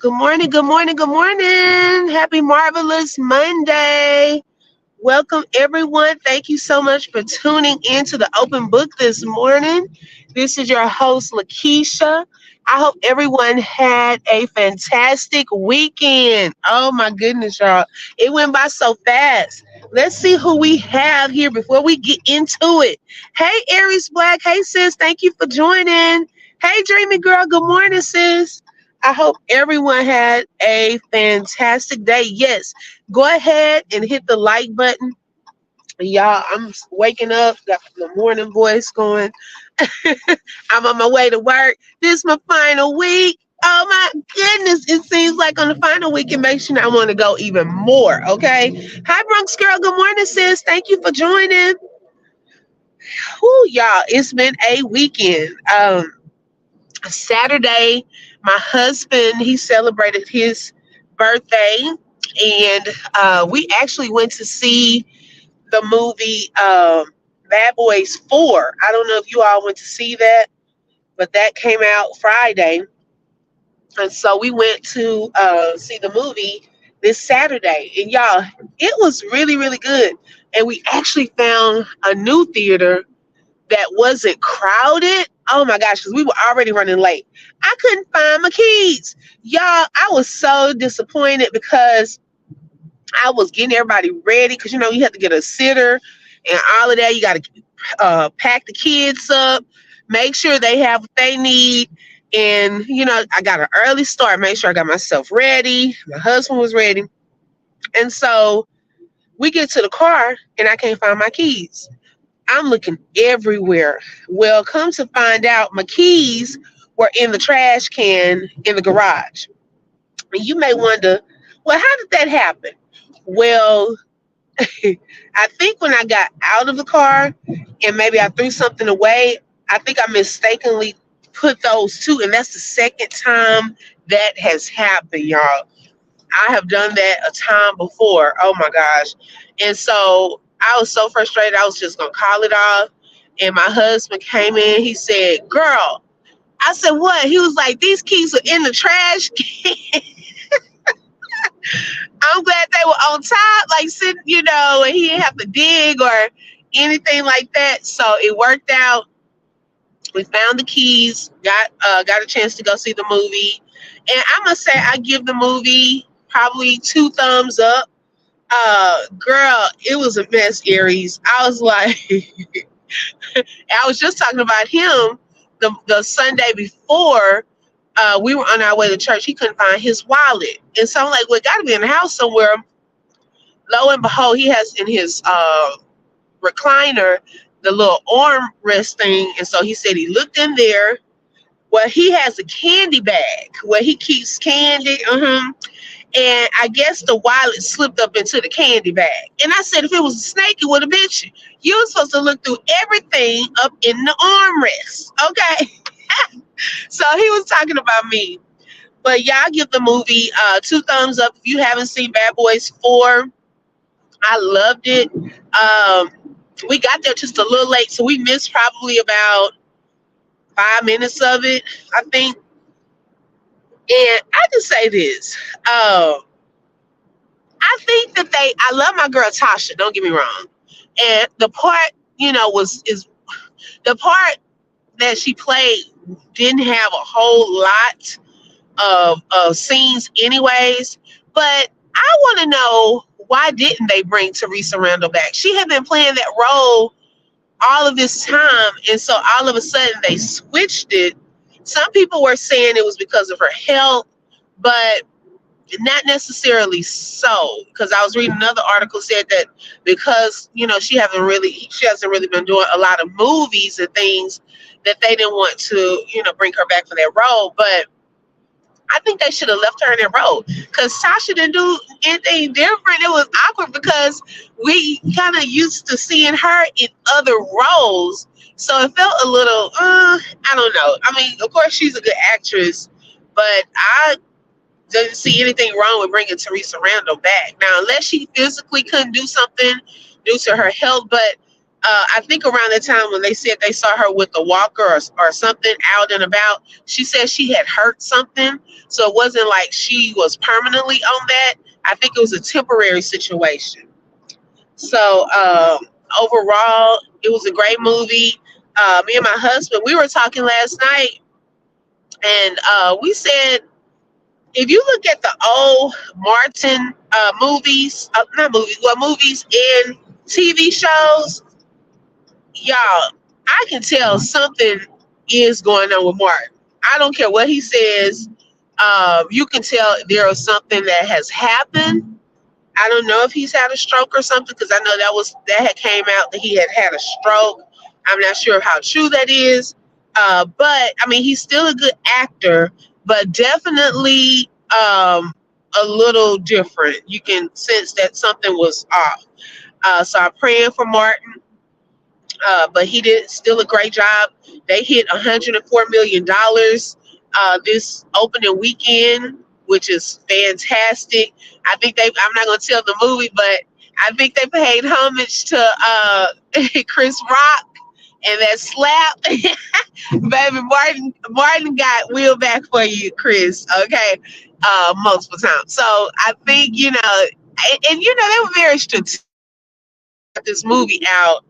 Good morning, good morning, good morning. Happy Marvelous Monday. Welcome, everyone. Thank you so much for tuning into the open book this morning. This is your host, Lakeisha. I hope everyone had a fantastic weekend. Oh, my goodness, y'all. It went by so fast. Let's see who we have here before we get into it. Hey, Aries Black. Hey, sis. Thank you for joining. Hey, Dreamy Girl. Good morning, sis. I hope everyone had a fantastic day. Yes, go ahead and hit the like button. Y'all, I'm waking up, got the morning voice going. I'm on my way to work. This is my final week. Oh my goodness. It seems like on the final week, it makes you not want to go even more. Okay. Hi, Bronx girl. Good morning, sis. Thank you for joining. Whoo, y'all. It's been a weekend. Saturday, my husband, he celebrated his birthday, and we actually went to see the movie Bad Boys 4. I don't know if you all went to see that, but that came out Friday. And so we went to see the movie this Saturday. And y'all, it was really, really good. And we actually found a new theater that wasn't crowded. Oh my gosh, because we were already running late. I couldn't find my keys. Y'all, I was so disappointed because I was getting everybody ready because you have to get a sitter and all of that. You got to pack the kids up, make sure they have what they need. And I got an early start, make sure I got myself ready. My husband was ready. And so we get to the car and I can't find my keys. I'm looking everywhere. Well, come to find out, my keys were in the trash can in the garage. And you may wonder, well, how did that happen? Well, I think when I got out of the car and maybe I threw something away, I think I mistakenly put those two, and that's the second time that has happened, y'all. I have done that a time before. Oh my gosh. And so I was so frustrated, I was just going to call it off. And my husband came in, he said, "Girl," I said, "What?" He was like, "These keys are in the trash can." I'm glad they were on top, like sitting, and he didn't have to dig or anything like that. So it worked out. We found the keys, got a chance to go see the movie. And I must say, I give the movie probably 2 thumbs up. Girl, it was a mess, Aries. I was like, I was just talking about him the Sunday before. We were on our way to church. He couldn't find his wallet. And so I'm like, well, it got to be in the house somewhere. Lo and behold, he has in his recliner the little armrest thing. And so he said he looked in there. Well, he has a candy bag where he keeps candy. And I guess the wallet slipped up into the candy bag. And I said, if it was a snake, it would have bit you. You were supposed to look through everything up in the armrest. Okay. So he was talking about me. But yeah, I give the movie 2 thumbs up. If you haven't seen Bad Boys 4, I loved it. We got there just a little late, so we missed probably about 5 minutes of it, I think. And I just say this. I think that I love my girl Tasha, don't get me wrong. And the part, is the part that she played didn't have a whole lot of scenes anyways. But I want to know, why didn't they bring Teresa Randall back? She had been playing that role all of this time, and so all of a sudden they switched it. Some people were saying it was because of her health, but not necessarily so, because I was reading another article said that because she hasn't really been doing a lot of movies and things, that they didn't want to bring her back for that role. But I think they should have left her in that role, because Tasha didn't do anything different. It was awkward because we kind of used to seeing her in other roles, so it felt a little I don't know. I mean, of course she's a good actress, but I didn't see anything wrong with bringing Teresa Randall back. Now, unless she physically couldn't do something due to her health, but I think around the time when they said they saw her with a walker or something out and about, she said she had hurt something. So it wasn't like she was permanently on that. I think it was a temporary situation. So overall, it was a great movie. Me and my husband, we were talking last night, and we said if you look at the old Martin movies, not movies, well, movies and TV shows, y'all, I can tell something is going on with Martin. I don't care what he says. You can tell there is something that has happened. I don't know if he's had a stroke or something because I know that had came out that he had a stroke. I'm not sure how true that is. But I mean, he's still a good actor, but definitely a little different. You can sense that something was off. So I'm praying for Martin. But he did still a great job. They hit $104 million this opening weekend, which is fantastic. I think I'm not going to tell the movie, but I think they paid homage to Chris Rock and that slap. Baby, Martin got wheel back for you, Chris, okay, multiple times. So I think, and they were very strategic with this movie out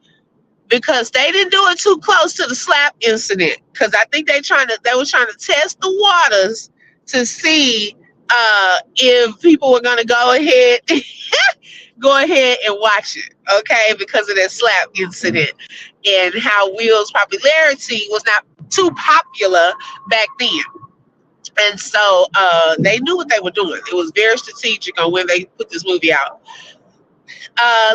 because they didn't do it too close to the slap incident. Because I think they were trying to test the waters to see if people were gonna go ahead and watch it, okay, because of that slap incident and how Will's popularity was not too popular back then. And so they knew what they were doing. It was very strategic on when they put this movie out.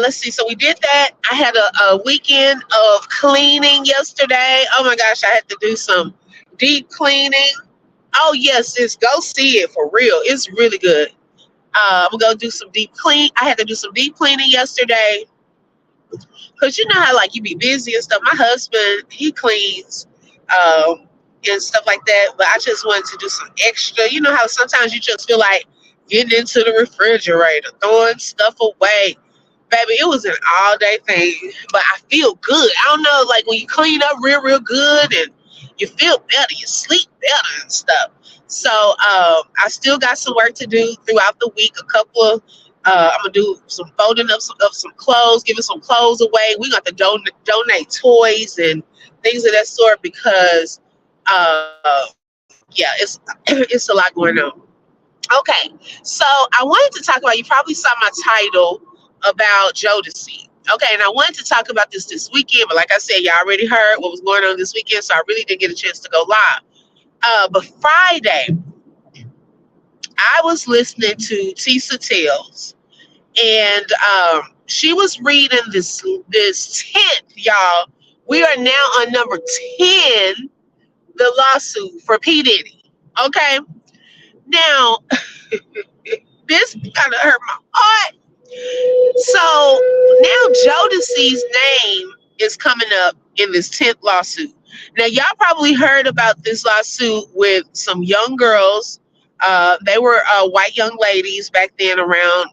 Let's see. So we did that. I had a weekend of cleaning yesterday. Oh my gosh, I had to do some deep cleaning. Oh yes, sis, go see it for real. It's really good. I'm gonna do some deep clean. I had to do some deep cleaning yesterday because you know how like you be busy and stuff. My husband, he cleans and stuff like that, but I just wanted to do some extra. You know how sometimes you just feel like getting into the refrigerator, throwing stuff away. Baby, it was an all day thing, but I feel good. I don't know, like when you clean up real good and you feel better, you sleep better and stuff. So I still got some work to do throughout the week. I'm gonna do some folding up of some clothes, giving some clothes away. We got to donate toys and things of that sort because, yeah, it's it's a lot going on. Okay, so I wanted to talk about. You probably saw my title about Jodeci. Okay, and I wanted to talk about this weekend, but like I said, y'all already heard what was going on this weekend, so I really didn't get a chance to go live. But Friday, I was listening to Tisa Tales, and she was reading this 10th, y'all. We are now on number 10, the lawsuit for P. Diddy. Okay, now this kind of hurt my heart. So now Jodeci's name is coming up in this 10th lawsuit. Now, y'all probably heard about this lawsuit with some young girls. They were white young ladies back then around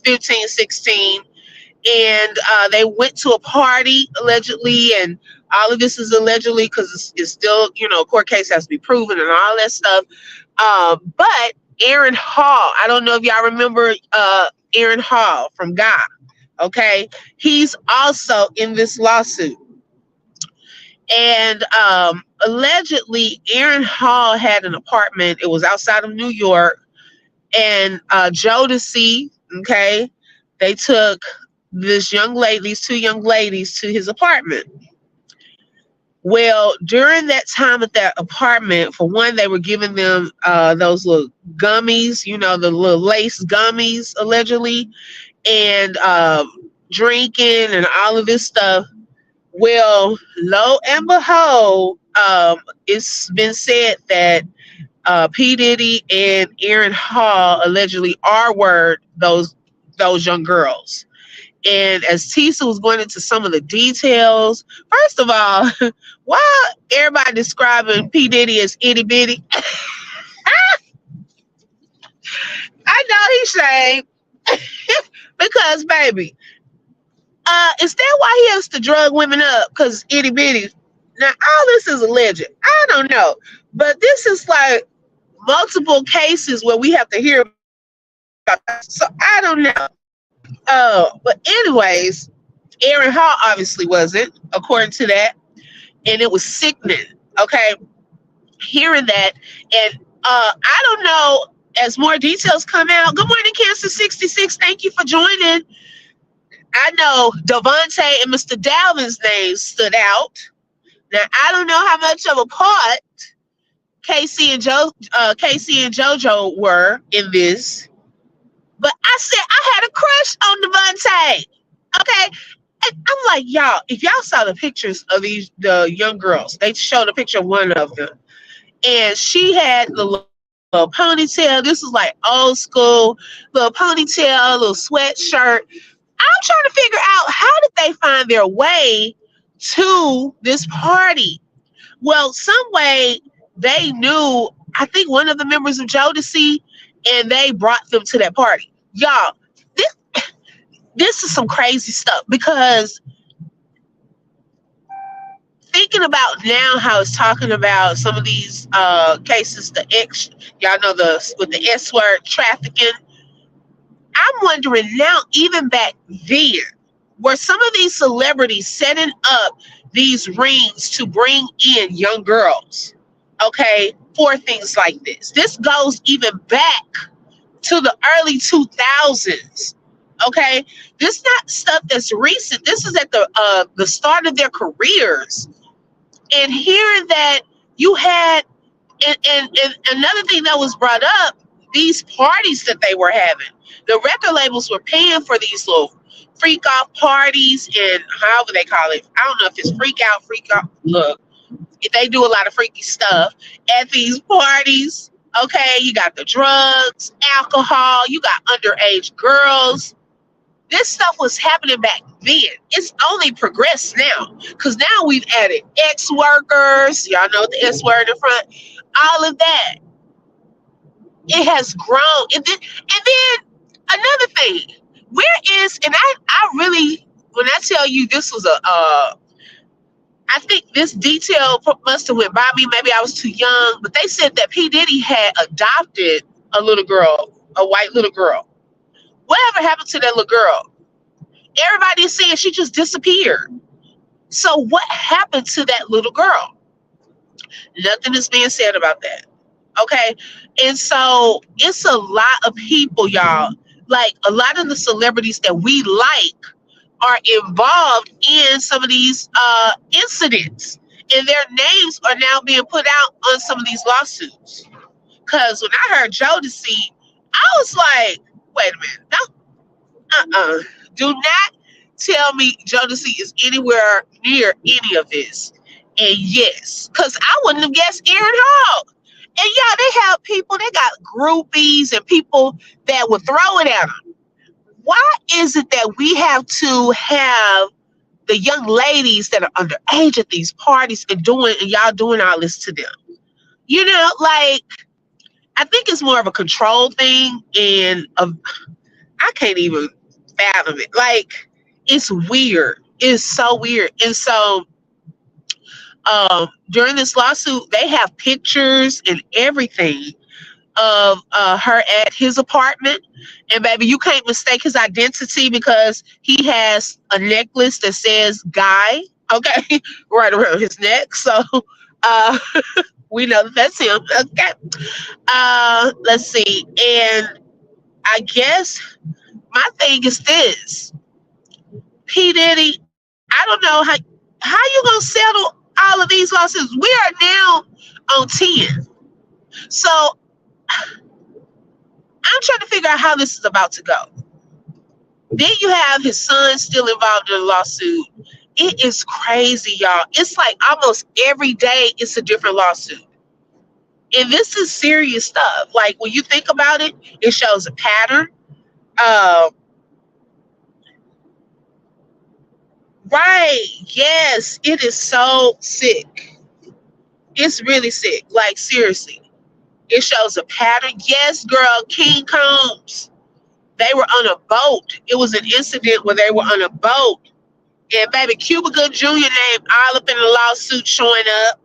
15, 16. And they went to a party, allegedly. And all of this is allegedly because it's still, a court case has to be proven and all that stuff. But Aaron Hall, I don't know if y'all remember Aaron Hall from Ghana. Okay, he's also in this lawsuit, and allegedly Aaron Hall had an apartment. It was outside of New York, and Jodeci, okay, they took these two young ladies to his apartment. Well, during that time at that apartment, for one, they were giving them those little gummies, the little lace gummies, allegedly, and drinking and all of this stuff. Well, lo and behold, it's been said that P. Diddy and Aaron Hall allegedly R-word those young girls. And as Tisa was going into some of the details, first of all, why everybody describing P. Diddy as itty bitty? I know he's saying because, baby, Is that why he has to drug women up? Because itty bitty. Now, all this is alleged. I don't know. But this is like multiple cases where we have to hear about this. So I don't know. But anyways, Aaron Hall obviously wasn't, according to that. And it was sickening. Okay. Hearing that. And I don't know, as more details come out. Good morning, Cancer 66. Thank you for joining. I know Devontae and Mr. Dalvin's names stood out. Now I don't know how much of a part Casey and JoJo were in this, but I said I had a crush on Devontae. Okay, and I'm like, y'all, if y'all saw the pictures of the young girls, they showed a picture of one of them, and she had the little ponytail. This was like old school, little ponytail, little sweatshirt. I'm trying to figure out, how did they find their way to this party? Well, some way they knew, I think, one of the members of Jodeci, and they brought them to that party. Y'all, this, this is some crazy stuff, because thinking about now how it's talking about some of these cases, y'all know, with the S word, trafficking. I'm wondering now, even back then, were some of these celebrities setting up these rings to bring in young girls, okay, for things like this? This goes even back to the early 2000s, okay? This is not stuff that's recent. This is at the start of their careers. And hearing that you had, and another thing that was brought up, these parties that they were having. The record labels were paying for these little freak off parties, and however they call it. I don't know if it's freak out. Look, they do a lot of freaky stuff at these parties. Okay, you got the drugs, alcohol, you got underage girls. This stuff was happening back then. It's only progressed now, because now we've added ex workers. Y'all know the S word in front. All of that. It has grown. And then another thing, where is, and I really, when I tell you this was I think this detail must have went by me. Maybe I was too young, but they said that P. Diddy had adopted a little girl, a white little girl. Whatever happened to that little girl? Everybody is saying she just disappeared. So what happened to that little girl? Nothing is being said about that. Okay. And so it's a lot of people, y'all. Like, a lot of the celebrities that we like are involved in some of these incidents. And their names are now being put out on some of these lawsuits. Because when I heard Jodeci, I was like, wait a minute. No, do not tell me Jodeci is anywhere near any of this. And yes, because I wouldn't have guessed Aaron Hall. And yeah, they have people, they got groupies and people that would throw it at them. Why is it that we have to have the young ladies that are underage at these parties and y'all doing all this to them? You know, like, I think it's more of a control thing, and I can't even fathom it. Like, it's weird. It's so weird. And so during this lawsuit, they have pictures and everything of her at his apartment. And baby, you can't mistake his identity, because he has a necklace that says Guy, okay, right around his neck. So we know that that's him. Okay. Let's see. And I guess my thing is this. P. Diddy, I don't know how you gonna settle all of these lawsuits. We are now on 10. So I'm trying to figure out how this is about to go. Then you have his son still involved in the lawsuit. It is crazy, y'all. It's like almost every day it's a different lawsuit. And this is serious stuff. Like, when you think about it, it shows a pattern. Right. Yes, it is so sick. It's really sick. Like, seriously. It shows a pattern. Yes, girl, King Combs. They were on a boat. It was an incident where they were on a boat, And baby, Cuba Good Jr. name all up in the lawsuit showing up.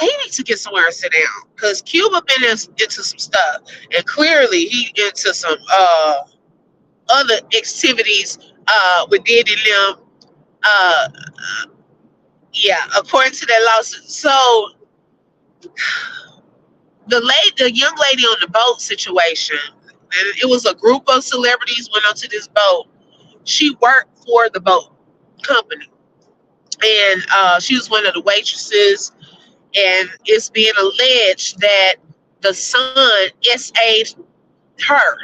He needs to get somewhere and sit down because Cuba been into some stuff, and clearly he into some other activities with Diddy and them. Uh, yeah, according to that lawsuit. So the young lady on the boat situation, and it was a group of celebrities went onto this boat. She worked for the boat company, and she was one of the waitresses. And it's being alleged that the son SA'd her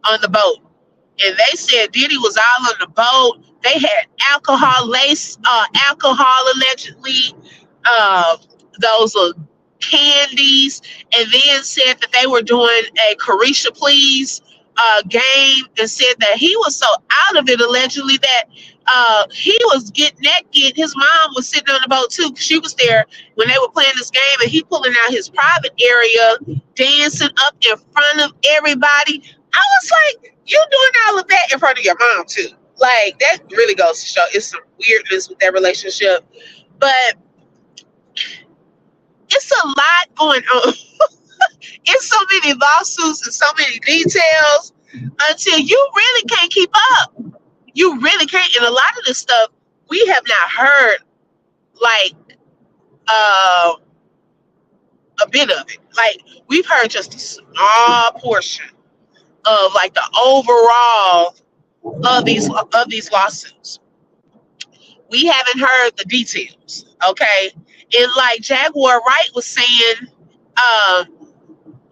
on the boat. And they said Diddy was all on the boat. They had alcohol allegedly, uh, those are candies, and then said that they were doing a Carisha Please game, and said that he was so out of it allegedly that he was getting naked. His mom was sitting on the boat too. She was there when they were playing this game, and he pulling out his private area, dancing up in front of everybody. I was like, you doing all of that in front of your mom too. Like that really goes to show it's some weirdness with that relationship. But it's a lot going on. It's so many lawsuits and so many details until you really can't keep up. You really can't. And a lot of this stuff we have not heard like uh, a bit of it. Like we've heard just a small portion of like the overall of these lawsuits. We haven't heard the details, okay? And like Jaguar Wright was saying, um,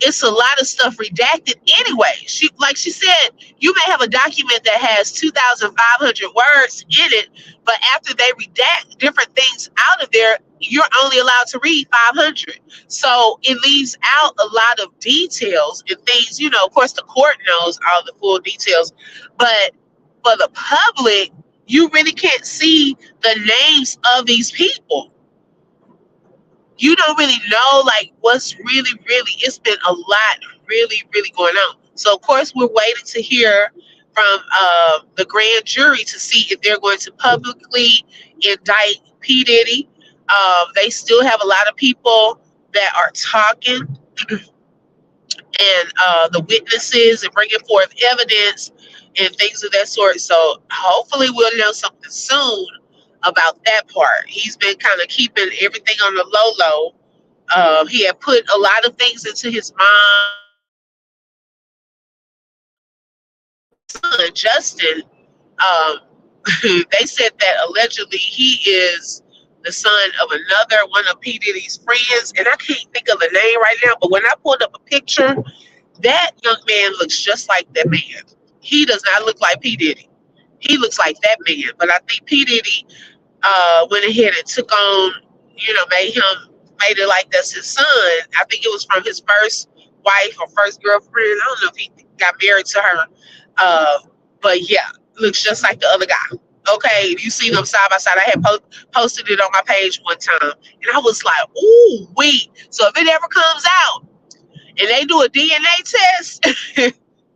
it's a lot of stuff redacted anyway. She said, you may have a document that has 2,500 words in it, but after they redact different things out of there, you're only allowed to read 500. So it leaves out a lot of details and things. Of course, the court knows all the full details, but for the public, you really can't see the names of these people. You don't really know like what's really it's been a lot really going on. So of course we're waiting to hear from the grand jury to see if they're going to publicly indict P. Diddy. They still have a lot of people that are talking, and the witnesses and bringing forth evidence and things of that sort. So hopefully we'll know something soon about that part. He's been kind of keeping everything on the low. He had put a lot of things into his son, Justin. Um, they said that allegedly he is the son of another one of P. Diddy's friends, and I can't think of the name right now, but when I pulled up a picture, that young man looks just like that man. He does not look like P. Diddy. He looks like that man, but I think P. Diddy went ahead and took on, made it like that's his son. I think it was from his first wife or first girlfriend. I don't know if he got married to her. But yeah, looks just like the other guy. Okay, you see them side by side. I had posted it on my page one time, and I was like, ooh, wait. So if it ever comes out and they do a DNA test,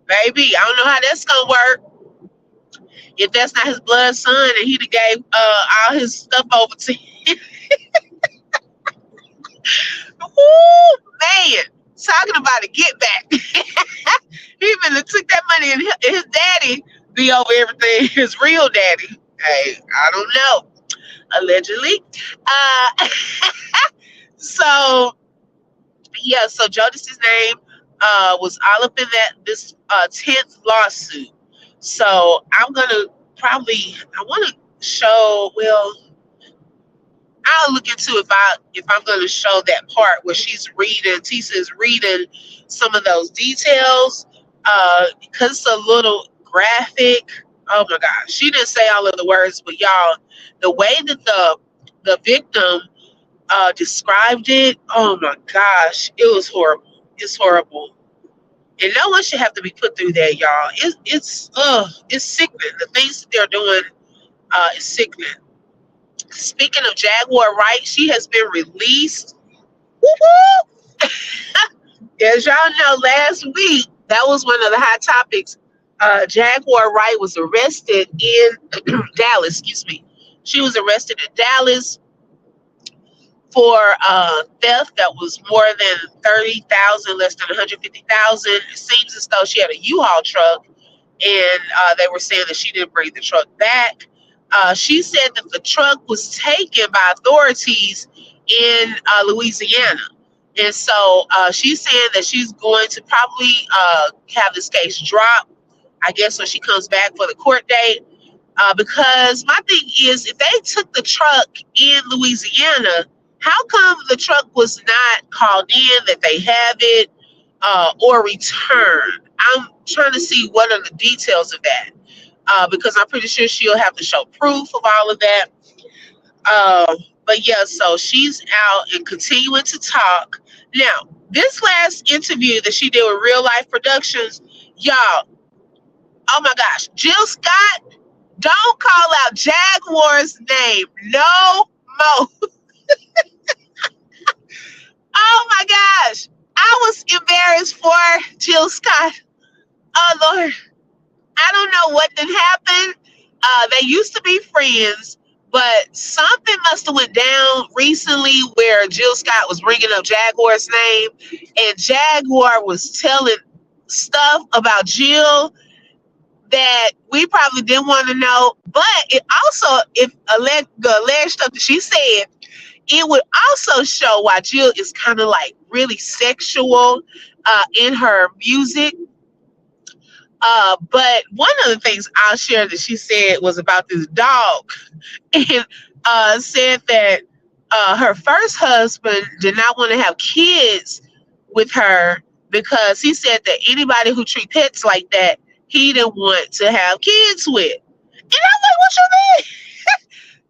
baby, I don't know how that's going to work. If that's not his blood son and he gave all his stuff over to him. Ooh, man, talking about a get back. He even took that money and his daddy be over everything, his real daddy. Hey, I don't know. Allegedly. So Jodeci's name was all up in this 10th lawsuit. So I'm gonna I want to show. Well, I'll look into if I'm gonna show that part where Tisa is reading some of those details, because it's a little graphic. Oh my gosh, she didn't say all of the words, but y'all, the way that the victim described it, oh my gosh, it was horrible. It's horrible. And no one should have to be put through that, y'all. It's sickening. The things that they're doing is sickening. Speaking of Jaguar Wright, she has been released. Woo-hoo! As y'all know, last week, that was one of the hot topics. Jaguar Wright was arrested in Dallas. Excuse me. She was arrested in Dallas for theft that was more than 30,000, less than 150,000. It seems as though she had a U-Haul truck, and they were saying that she didn't bring the truck back. She said that the truck was taken by authorities in Louisiana. And so she's saying that she's going to probably have this case dropped, I guess, when she comes back for the court date. Because my thing is, if they took the truck in Louisiana, how come the truck was not called in that they have it or returned? I'm trying to see what are the details of that because I'm pretty sure she'll have to show proof of all of that. But yeah, so she's out and continuing to talk. Now, this last interview that she did with Real Life Productions, y'all, oh my gosh, Jill Scott, don't call out Jaguar's name no more. Oh my gosh, I was embarrassed for Jill Scott. Oh Lord, I don't know what did happen. They used to be friends, but something must have went down recently where Jill Scott was bringing up Jaguar's name, and Jaguar was telling stuff about Jill that we probably didn't want to know. But it also, if the alleged stuff that she said, it would also show why Jill is kind of like really sexual in her music. But one of the things I'll share that she said was about this dog, and said that her first husband did not want to have kids with her because he said that anybody who treat pets like that, he didn't want to have kids with. And I'm like, what you mean?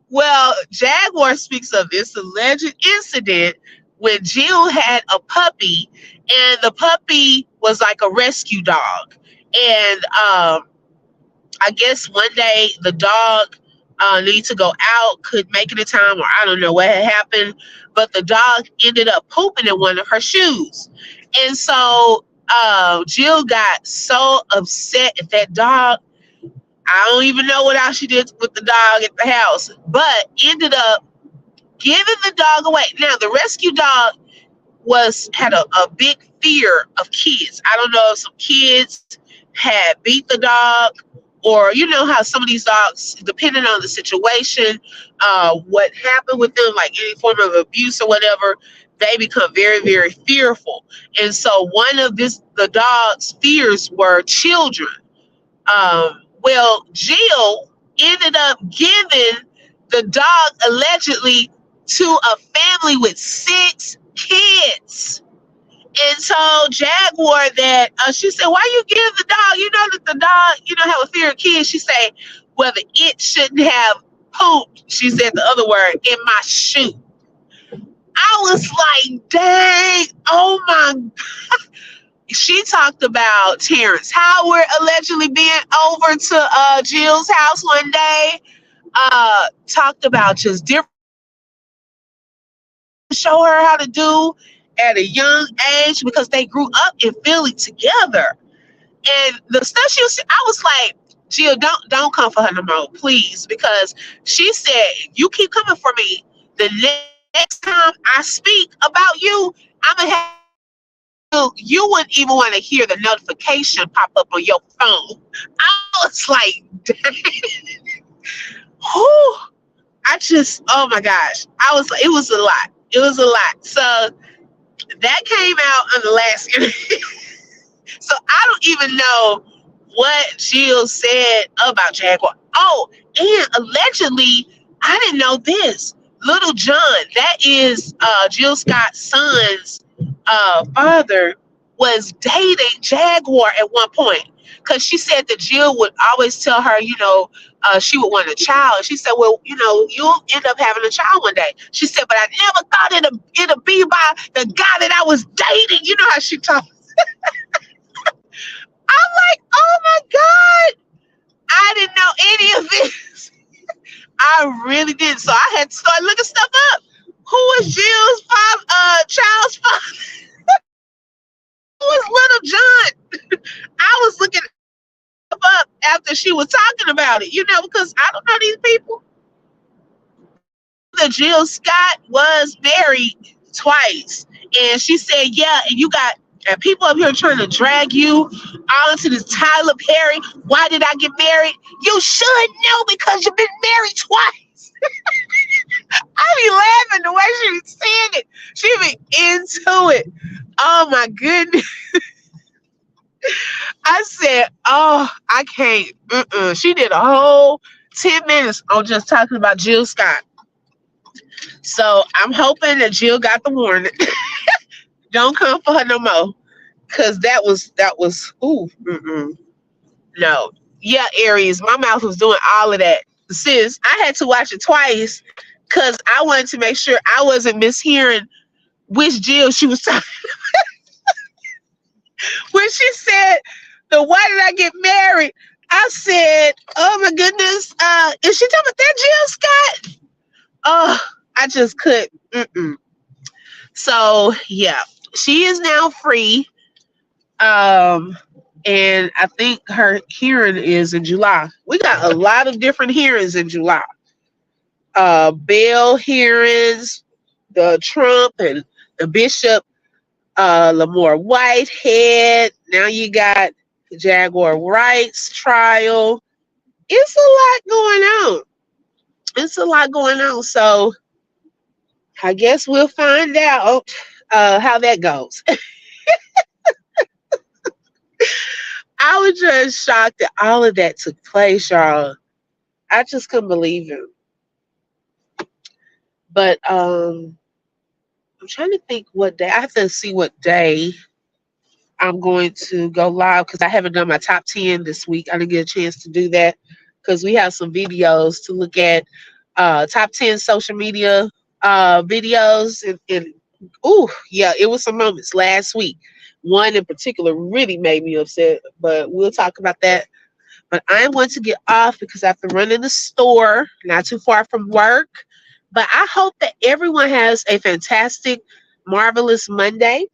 Well, Jaguar speaks of this alleged incident when Jill had a puppy, and the puppy was like a rescue dog. And I guess one day the dog needed to go out, couldn't make it in time, or I don't know what had happened, but the dog ended up pooping in one of her shoes. And so Jill got so upset at that dog. I don't even know what else she did with the dog at the house, but ended up giving the dog away. Now, the rescue dog had a big fear of kids. I don't know if some kids had beat the dog, or you know how some of these dogs, depending on the situation, what happened with them, like any form of abuse or whatever, they become very, very fearful. And so one of the dog's fears were children. Well, Jill ended up giving the dog allegedly to a family with 6 kids. And told Jaguar that she said, "Why you give the dog? You know that the dog, have a fear of kids." She said, "Whether it shouldn't have pooped," she said the other word, "in my shoe." I was like, dang, oh my. She talked about Terrence Howard allegedly being over to Jill's house one day. Talked about just different show her how to do at a young age because they grew up in Philly together. And the stuff she was, I was like, Jill, don't come for her no more, please, because she said, "You keep coming for me. The next time I speak about you, I'm gonna have you wouldn't even want to hear the notification pop up on your phone." I was like, dang. Whew. Oh my gosh. I was like, it was a lot. It was a lot. So that came out on the last interview. So I don't even know what Jill said about Jaguar. Oh, and allegedly, I didn't know this. Little John, that is Jill Scott's son's father, was dating Jaguar at one point. Because she said that Jill would always tell her, she would want a child. She said, "Well, you'll end up having a child one day." She said, "But I never thought it'd be by the guy that I was dating." You know how she talks. I'm like, oh my God, I didn't know any of this. I really didn't. So I had to start looking stuff up. Who was Jill's child's father? Who was Little John? I was looking up after she was talking about it, because I don't know these people. That Jill Scott was married twice. And she said, yeah, and you got people up here trying to drag you all into this Tyler Perry. Why did I get married? You should know because you've been married twice. I be laughing the way she was saying it. She be into it. Oh my goodness. I said, oh, I can't. She did a whole 10 minutes on just talking about Jill Scott. So I'm hoping that Jill got the warning. Don't come for her no more. Cause that was no. Yeah, Aries, my mouth was doing all of that. Sis, I had to watch it twice because I wanted to make sure I wasn't mishearing which Jill she was talking. When she said the why did I get married? I said, oh my goodness, is she talking about that Jill Scott? Oh, I just couldn't. So yeah, she is now free. And I think her hearing is in July. We got a lot of different hearings in July. Bail hearings, the Trump and the Bishop, Lamar Whitehead. Now you got the Jaguar Rights trial. It's a lot going on. It's a lot going on. So I guess we'll find out how that goes. I was just shocked that all of that took place, y'all. I just couldn't believe it. But I'm trying to think what day. I have to see what day I'm going to go live because I haven't done my top 10 this week. I didn't get a chance to do that because we have some videos to look at. Top 10 social media videos. And oh, yeah, it was some moments last week. One in particular really made me upset, but we'll talk about that. But I'm going to get off because I have to run in the store, not too far from work. But I hope that everyone has a fantastic, marvelous Monday.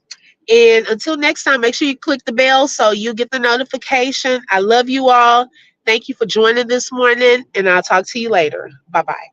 And until next time, make sure you click the bell so you get the notification. I love you all. Thank you for joining this morning, and I'll talk to you later. Bye-bye.